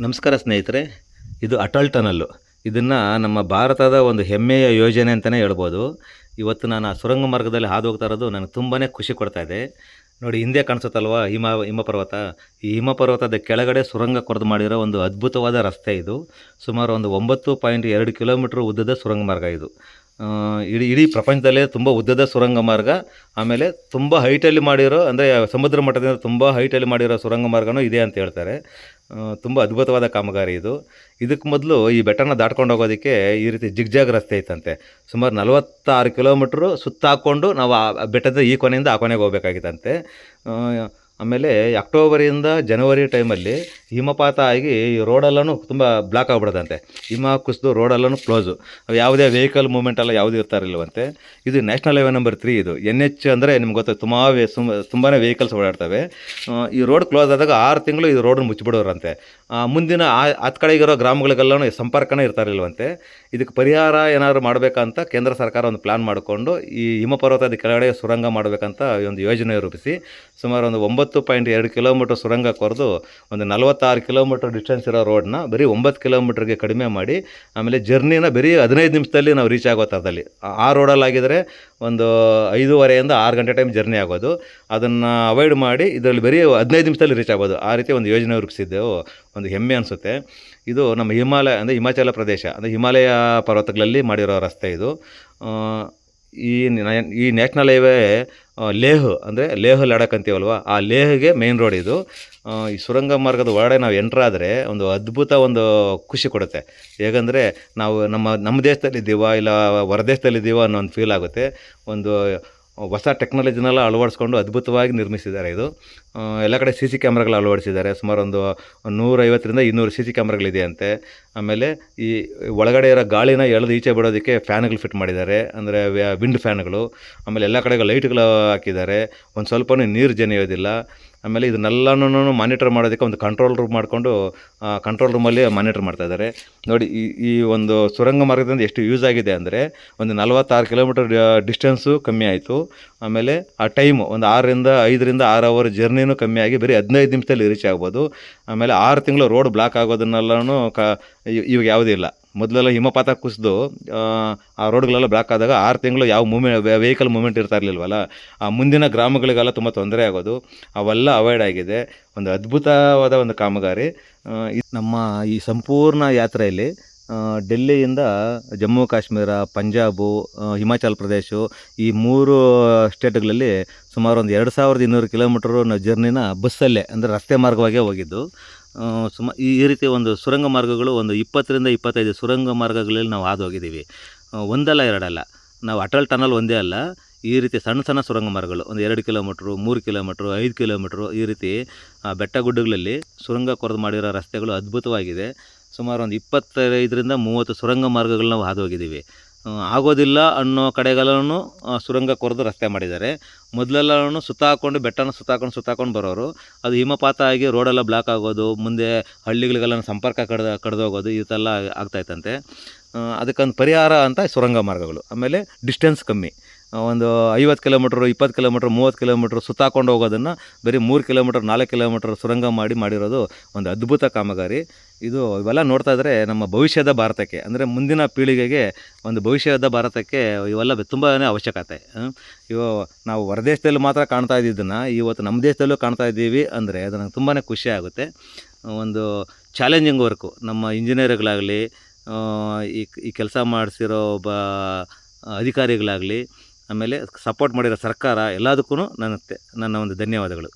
ನಮಸ್ಕಾರ ಸ್ನೇಹಿತರೆ. ಇದು ಅಟಲ್ ಟನಲ್ಲು. ಇದನ್ನು ನಮ್ಮ ಭಾರತದ ಒಂದು ಹೆಮ್ಮೆಯ ಯೋಜನೆ ಅಂತಲೇ ಹೇಳ್ಬೋದು. ಇವತ್ತು ನಾನು ಆ ಸುರಂಗ ಮಾರ್ಗದಲ್ಲಿ ಹಾದು ಹೋಗ್ತಾ ಇರೋದು ನನಗೆ ತುಂಬಾ ಖುಷಿ ಕೊಡ್ತಾ ಇದೆ. ನೋಡಿ, ಹಿಂದೆ ಕಾಣಿಸುತ್ತಲ್ವಾ ಹಿಮ ಪರ್ವತ. ಈ ಹಿಮ ಪರ್ವತದ ಕೆಳಗಡೆ ಸುರಂಗ ಕೊರೆದು ಮಾಡಿರೋ ಒಂದು ಅದ್ಭುತವಾದ ರಸ್ತೆ ಇದು. ಸುಮಾರು ಒಂದು 9.2 ಕಿಲೋಮೀಟ್ರ್ ಉದ್ದದ ಸುರಂಗ ಮಾರ್ಗ ಇದು. ಇಡೀ ಇಡೀ ಪ್ರಪಂಚದಲ್ಲೇ ತುಂಬ ಉದ್ದದ ಸುರಂಗ ಮಾರ್ಗ. ಆಮೇಲೆ ತುಂಬ ಹೈಟಲ್ಲಿ ಮಾಡಿರೋ, ಅಂದರೆ ಸಮುದ್ರ ಮಟ್ಟದಿಂದ ತುಂಬ ಹೈಟಲ್ಲಿ ಮಾಡಿರೋ ಸುರಂಗ ಮಾರ್ಗನೂ ಇದೆ ಅಂತ ಹೇಳ್ತಾರೆ. ತುಂಬ ಅದ್ಭುತವಾದ ಕಾಮಗಾರಿ ಇದು. ಇದಕ್ಕೆ ಮೊದಲು ಈ ಬೆಟ್ಟನ ದಾಟ್ಕೊಂಡು ಹೋಗೋದಕ್ಕೆ ಈ ರೀತಿ ಜಿಗ್ಜಾಗ್ ರಸ್ತೆ ಇತ್ತಂತೆ. ಸುಮಾರು 46 ಕಿಲೋಮೀಟ್ರು ಸುತ್ತಾಕ್ಕೊಂಡು ನಾವು ಆ ಬೆಟ್ಟದ ಈ ಕೊನೆಯಿಂದ ಆ ಕೊನೆಗೆ ಹೋಗ್ಬೇಕಾಗಿತ್ತಂತೆ. ಆಮೇಲೆ ಅಕ್ಟೋಬರಿಂದ ಜನವರಿ ಟೈಮಲ್ಲಿ ಹಿಮಪಾತ ಆಗಿ ಈ ರೋಡೆಲ್ಲನೂ ತುಂಬ ಬ್ಲಾಕ್ ಆಗಿಬಿಡೋದಂತೆ. ಹಿಮ ಕುಸಿದು ರೋಡೆಲ್ಲನೂ ಕ್ಲೋಸು. ಯಾವುದೇ ವೆಹಿಕಲ್ ಮೂವ್ಮೆಂಟ್ ಎಲ್ಲ ಯಾವುದೂ ಇರ್ತಾ ಇರಲಿಲ್ವಂತೆ. ಇದು ನ್ಯಾಷನಲ್ ಹೈವೇ ನಂಬರ್ 3 ಇದು. NH ಅಂದರೆ ನಿಮ್ಗೆ ಗೊತ್ತು, ತುಂಬಾ ವೆಹಿಕಲ್ಸ್ ಓಡಾಡ್ತವೆ. ಈ ರೋಡ್ ಕ್ಲೋಸ್ ಆದಾಗ 6 ತಿಂಗಳು ಈ ರೋಡನ್ನು ಮುಚ್ಚಿಬಿಡೋರಂತೆ. ಮುಂದಿನ ಹತ್ತು ಕಡೆಗಿರೋ ಗ್ರಾಮಗಳಿಗೆಲ್ಲನೂ ಸಂಪರ್ಕನೇ ಇರ್ತಾ ಇರಲಿಲ್ವಂತೆ. ಇದಕ್ಕೆ ಪರಿಹಾರ ಏನಾದರೂ ಮಾಡಬೇಕಂತ ಕೇಂದ್ರ ಸರ್ಕಾರ ಒಂದು ಪ್ಲ್ಯಾನ್ ಮಾಡಿಕೊಂಡು ಈ ಹಿಮ ಪರ್ವತದ ಕೆಳಗಡೆ ಸುರಂಗ ಮಾಡಬೇಕಂತ ಒಂದು ಯೋಜನೆ ರೂಪಿಸಿ ಸುಮಾರು ಒಂದು 9.2 ಕಿಲೋಮೀಟ್ರ್ ಸುರಂಗ ಕೊರೆದು ಒಂದು 46 ಕಿಲೋಮೀಟ್ರ್ ಡಿಸ್ಟೆನ್ಸ್ ಇರೋ ರೋಡನ್ನ ಬರೀ 9 ಕಿಲೋಮೀಟ್ರಿಗೆ ಕಡಿಮೆ ಮಾಡಿ, ಆಮೇಲೆ ಜರ್ನಿನ ಬರೀ 15 ನಿಮಿಷದಲ್ಲಿ ನಾವು ರೀಚ್ ಆಗೋ ಥರದಲ್ಲಿ. ಆ ರೋಡಲ್ಲಾಗಿದ್ದರೆ ಒಂದು 5:30 6 ಗಂಟೆ ಟೈಮ್ ಜರ್ನಿ ಆಗೋದು. ಅದನ್ನು ಅವಾಯ್ಡ್ ಮಾಡಿ ಇದರಲ್ಲಿ ಬರೀ 15 ನಿಮಿಷದಲ್ಲಿ ರೀಚ್ ಆಗ್ಬೋದು. ಆ ರೀತಿ ಒಂದು ಯೋಜನೆ ರೂಪಿಸಿದ್ದೆವು. ಒಂದು ಹೆಮ್ಮೆ ಅನಿಸುತ್ತೆ. ಇದು ನಮ್ಮ ಹಿಮಾಚಲ ಪ್ರದೇಶ, ಅಂದರೆ ಹಿಮಾಲಯ ಪರ್ವತಗಳಲ್ಲಿ ಮಾಡಿರೋ ರಸ್ತೆ ಇದು. ಈ ನ್ಯಾಷನಲ್ ಹೈವೇ ಲೇಹ್ ಲಡಾಖ್ ಅಂತೀವಲ್ವ, ಆ ಲೇಹ್ಗೆ ಮೇನ್ ರೋಡ್ ಇದು. ಈ ಸುರಂಗ ಮಾರ್ಗದ ಒಳಗಡೆ ನಾವು ಎಂಟ್ರಾದರೆ ಒಂದು ಅದ್ಭುತ ಒಂದು ಖುಷಿ ಕೊಡುತ್ತೆ. ಹೇಗಂದರೆ ನಾವು ನಮ್ಮ ದೇಶದಲ್ಲಿದ್ದೀವ ಇಲ್ಲ ಹೊರದೇಶದಲ್ಲಿದ್ದೀವ ಅನ್ನೋ ಒಂದು ಫೀಲ್ ಆಗುತ್ತೆ. ಒಂದು ಹೊಸ ಟೆಕ್ನಾಲಜಿನೆಲ್ಲ ಅಳವಡಿಸ್ಕೊಂಡು ಅದ್ಭುತವಾಗಿ ನಿರ್ಮಿಸಿದ್ದಾರೆ ಇದು. ಎಲ್ಲ ಕಡೆ CC ಕ್ಯಾಮ್ರಾಗಳು ಅಳವಡಿಸಿದ್ದಾರೆ. ಸುಮಾರು ಒಂದು 150ರಿಂದ 200 CC ಕ್ಯಾಮ್ರಾಗಳಿದೆಯಂತೆ. ಆಮೇಲೆ ಈ ಒಳಗಡೆ ಇರೋ ಗಾಳಿನ ಎಳೆದು ಈಚೆ ಬಿಡೋದಕ್ಕೆ ಫ್ಯಾನ್ಗಳು ಫಿಟ್ ಮಾಡಿದ್ದಾರೆ, ಅಂದರೆ ವಿಂಡ್ ಫ್ಯಾನ್ಗಳು. ಆಮೇಲೆ ಎಲ್ಲ ಕಡೆಗೂ ಲೈಟ್ಗಳು ಹಾಕಿದ್ದಾರೆ. ಒಂದು ಸ್ವಲ್ಪನೂ ನೀರು ಜನಿಯೋದಿಲ್ಲ. ಆಮೇಲೆ ಇದನ್ನೆಲ್ಲನೂ ಮಾನಿಟರ್ ಮಾಡೋದಕ್ಕೆ ಒಂದು ಕಂಟ್ರೋಲ್ ರೂಮ್ ಮಾಡಿಕೊಂಡು ಕಂಟ್ರೋಲ್ ರೂಮಲ್ಲಿ ಮಾನಿಟರ್ ಮಾಡ್ತಾಯಿದ್ದಾರೆ. ನೋಡಿ, ಈ ಒಂದು ಸುರಂಗ ಮಾರ್ಗದಿಂದ ಎಷ್ಟು ಯೂಸ್ ಆಗಿದೆ ಅಂದರೆ, ಒಂದು 46 ಕಿಲೋಮೀಟರ್ ಡಿಸ್ಟೆನ್ಸು ಕಮ್ಮಿ ಆಯಿತು. ಆಮೇಲೆ ಆ ಟೈಮು ಒಂದು 5ರಿಂದ 6 ಅವರ್ ಜರ್ನಿನೂ ಕಮ್ಮಿ ಆಗಿ ಬರೀ 15 ನಿಮಿಷದಲ್ಲಿ ರೀಚ್ ಆಗ್ಬೋದು. ಆಮೇಲೆ 6 ತಿಂಗಳು ರೋಡ್ ಬ್ಲಾಕ್ ಆಗೋದನ್ನೆಲ್ಲನೂ ಇವಾಗ ಯಾವುದೂ ಇಲ್ಲ. ಮೊದಲೆಲ್ಲ ಹಿಮಪಾತ ಕುಸಿದು ಆ ರೋಡ್ಗಳೆಲ್ಲ ಬ್ಲಾಕ್ ಆದಾಗ 6 ತಿಂಗಳು ಯಾವ ವೆಹಿಕಲ್ ಮೂವ್ಮೆಂಟ್ ಇರ್ತಾ ಇರಲಿಲ್ವಲ್ಲ. ಆ ಮುಂದಿನ ಗ್ರಾಮಗಳಿಗೆಲ್ಲ ತುಂಬ ತೊಂದರೆ ಆಗೋದು. ಅವೆಲ್ಲ ಅವಾಯ್ಡ್ ಆಗಿದೆ. ಒಂದು ಅದ್ಭುತವಾದ ಒಂದು ಕಾಮಗಾರಿ. ನಮ್ಮ ಈ ಸಂಪೂರ್ಣ ಯಾತ್ರೆಯಲ್ಲಿ ಡೆಲ್ಲಿಯಿಂದ ಜಮ್ಮು ಕಾಶ್ಮೀರ, ಪಂಜಾಬು, ಹಿಮಾಚಲ ಪ್ರದೇಶ, ಈ 3 ಸ್ಟೇಟ್ಗಳಲ್ಲಿ ಸುಮಾರು ಒಂದು 2200 ಕಿಲೋಮೀಟ್ರು ನಾವು ಜರ್ನಿನ ಬಸ್ಸಲ್ಲೇ, ಅಂದರೆ ರಸ್ತೆ ಮಾರ್ಗವಾಗೇ ಹೋಗಿದ್ದು. ಈ ರೀತಿ ಒಂದು ಸುರಂಗ ಮಾರ್ಗಗಳು ಒಂದು 20ರಿಂದ 25 ಸುರಂಗ ಮಾರ್ಗಗಳಲ್ಲಿ ನಾವು ಹಾದು ಹೋಗಿದ್ದೀವಿ. ಒಂದಲ್ಲ ಎರಡಲ್ಲ. ನಾವು ಅಟಲ್ ಟನಲ್ ಒಂದೇ ಅಲ್ಲ, ಈ ರೀತಿ ಸಣ್ಣ ಸಣ್ಣ ಸುರಂಗ ಮಾರ್ಗಗಳು ಒಂದು 2 ಕಿಲೋಮೀಟ್ರು, 3 ಕಿಲೋಮೀಟ್ರು, 5 ಕಿಲೋಮೀಟ್ರು, ಈ ರೀತಿ ಬೆಟ್ಟ ಗುಡ್ಡಗಳಲ್ಲಿ ಸುರಂಗ ಕೊರೆದು ಮಾಡಿರೋ ರಸ್ತೆಗಳು ಅದ್ಭುತವಾಗಿದೆ. ಸುಮಾರು ಒಂದು 25ರಿಂದ 30 ಸುರಂಗ ಮಾರ್ಗಗಳು ನಾವು ಹಾದು ಹೋಗಿದ್ದೀವಿ. ಆಗೋದಿಲ್ಲ ಅನ್ನೋ ಕಡೆಗಳೂ ಸುರಂಗ ಕೊರೆದು ರಸ್ತೆ ಮಾಡಿದ್ದಾರೆ. ಮೊದಲೆಲ್ಲನೂ ಬೆಟ್ಟನ ಸುತ್ತಾಕೊಂಡು ಬರೋರು. ಅದು ಹಿಮಪಾತ ಆಗಿ ರೋಡೆಲ್ಲ ಬ್ಲಾಕ್ ಆಗೋದು, ಮುಂದೆ ಹಳ್ಳಿಗಳಿಗೆಲ್ಲ ಸಂಪರ್ಕ ಕಡ್ದೋಗೋದು, ಇದೆಲ್ಲ ಆಗ್ತಾಯಿತ್ತಂತೆ. ಅದಕ್ಕೊಂದು ಪರಿಹಾರ ಅಂತ ಸುರಂಗ ಮಾರ್ಗಗಳು. ಆಮೇಲೆ ಡಿಸ್ಟೆನ್ಸ್ ಕಮ್ಮಿ, ಒಂದು 50 ಕಿಲೋಮೀಟ್ರು, 20 ಕಿಲೋಮೀಟ್ರು, 30 ಕಿಲೋಮೀಟ್ರು ಸುತ್ತಾಕೊಂಡು ಹೋಗೋದನ್ನು ಬರೀ 3 ಕಿಲೋಮೀಟ್ರ್, 4 ಕಿಲೋಮೀಟ್ರ್ ಸುರಂಗ ಮಾಡಿರೋದು ಒಂದು ಅದ್ಭುತ ಕಾಮಗಾರಿ ಇದು. ಇವೆಲ್ಲ ನೋಡ್ತಾ ಇದ್ದರೆ ನಮ್ಮ ಭವಿಷ್ಯದ ಭಾರತಕ್ಕೆ, ಅಂದರೆ ಮುಂದಿನ ಪೀಳಿಗೆಗೆ ಒಂದು ಭವಿಷ್ಯದ ಭಾರತಕ್ಕೆ ಇವೆಲ್ಲ ತುಂಬಾ ಅವಶ್ಯಕತೆ. ನಾವು ಹೊರದೇಶದಲ್ಲಿ ಮಾತ್ರ ಕಾಣ್ತಾ ಇದ್ದಿದ್ದನ್ನು ಇವತ್ತು ನಮ್ಮ ದೇಶದಲ್ಲೂ ಕಾಣ್ತಾ ಇದ್ದೀವಿ ಅಂದರೆ ಅದು ನನಗೆ ತುಂಬಾ ಖುಷಿ ಆಗುತ್ತೆ. ಒಂದು ಚಾಲೆಂಜಿಂಗ್ ವರ್ಕು ನಮ್ಮ ಇಂಜಿನಿಯರ್ಗಳಾಗಲಿ, ಈ ಕೆಲಸ ಮಾಡಿಸಿರೋ ಒಬ್ಬ ಅಧಿಕಾರಿಗಳಾಗಲಿ, ಆಮೇಲೆ ಸಪೋರ್ಟ್ ಮಾಡಿರೋ ಸರ್ಕಾರ, ಎಲ್ಲದಕ್ಕೂ ನನ್ನ ಒಂದು ಧನ್ಯವಾದಗಳು.